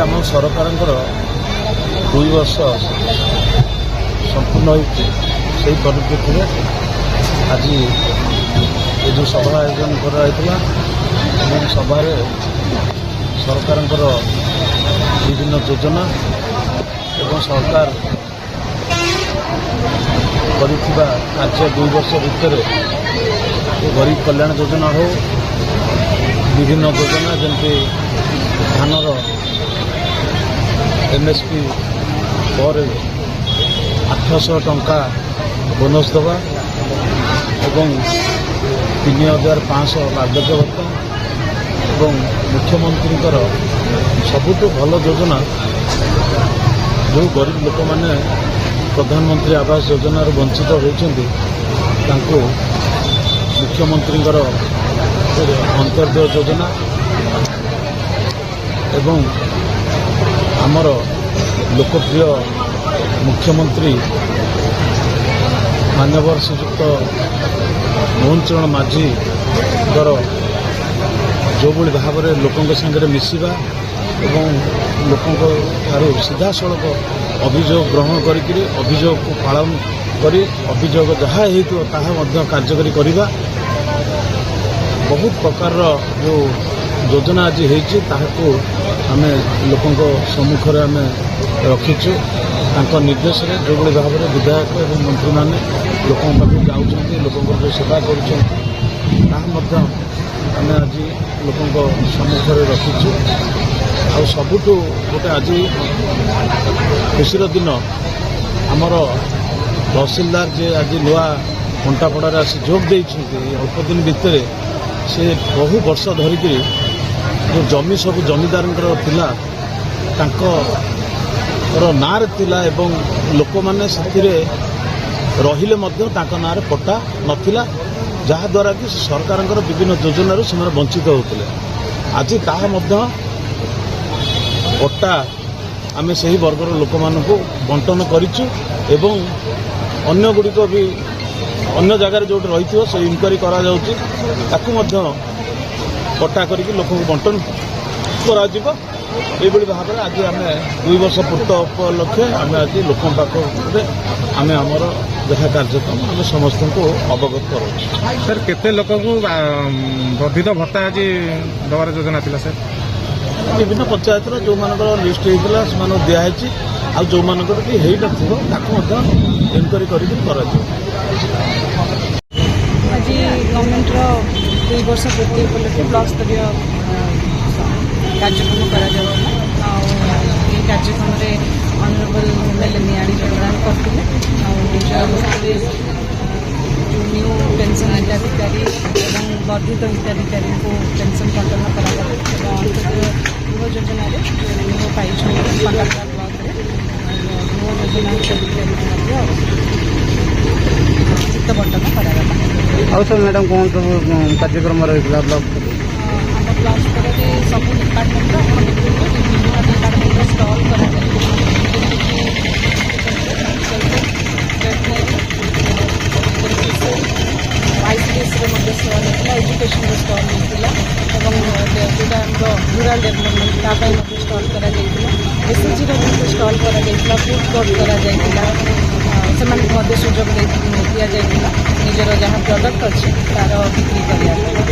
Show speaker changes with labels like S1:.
S1: आम सरकार 2 वर्ष संपूर्ण होती परिप्रेक्षी में आज ये जो सभा आयोजन कराइला सभा सरकार विभिन्न योजना एवं सरकार करिथिबा कार्य 2 वर्ष भितर गरीब कल्याण योजना हो विभिन्न योजना जमती धानर MSP पर 800 टंका बोनस दवा एवं 3500 बार्धक्य भत्ता एवं मुख्यमंत्री सबुठ भल योजना जो गरीब लोक मैंने प्रधानमंत्री आवास योजना वंचित होती मुख्यमंत्री अंत्योदय योजना एवं आमर लोकप्रिय मुख्यमंत्री मान्यवर श्रीयुक्त मोहन चरण माझी जो भाव में लोकों संगे मिसवा एवं लोकों सीधा सड़क अभियोग ग्रहण करी अभियोग को पालन करी अभियोग जहाँ हो कार्यकारी करवा बहुत प्रकार जो योजना आज होती आम लोकों सम्मुखें आम रखीचु निर्देश जो भाव में विधायक एवं मंत्री मैंने लोकों पाखे जाऊँ लोकों जो सेवा कर आज लोकों सम्मुखें रखीचु आ सबुठ गोटे आज खुशी दिन आमर तहसीलदार जे आज नुआ घंटापड़ार आसी जोग देती अल्प दिन भितर से बहु वर्ष धरिक जो जमी सब जमीदार नाँ थिला एवं लोक मैंने रहिले ना पट्टा नथिला जहाद्वारा कि सरकार विभिन्न योजन से वंचित होते आज ताहा पट्टा आम से ही वर्गर लोक मान बंटन करूँ एवं अन्य गुड़िक भी अन्य जगार जो रही से इनक्वारी करा पट्टा करके लोक बंटन करा भाव में आज आम 2 वर्ष पूर्त उपलक्षे आम आज लोक पाखे आम आमर देखा कार्यक्रम आम समस्त को अवगत करूँ।
S2: सर केते लोक वर्धित भत्ता आज दबार योजना थिला सर
S1: विभिन्न पंचायत जो मान लिस्ट होता से दिखाई आ जो मानकर कि इनक्वारी कर
S3: आज गवर्नमेंट 2 वर्ष पूर्ति उपलक्षे ब्लॉक स्तरीय कार्यक्रम करा कार्यक्रम में ऑनरेबल एमएलए नियाड़ी प्रदान करते न्यू पेंशन हिताधिकारी एवं वर्धित हिताधिकारी को पेंशन बंटन कर गृह योजना गृह पाई पंडाकार ब्लॉक में गृह योजना हिताधिकारी चित्त बंटन करागला।
S2: सर मैडम कौन सब कार्यक्रम रही ब्लॉक
S3: ब्लॉक स्तर में सब डिपार्टमेंट डिपार्टमेंट स्टॉल करा ICS स्टॉल होता एजुकेशन स्टॉल होता जोटा रूराल डेवलपमेंट स्टॉल करा SHG स्टॉल करा फूड कोर्ट करा से सुजोग दि जाइए निजर जहाँ प्रोडक्ट अच्छी तार बिक्री करने।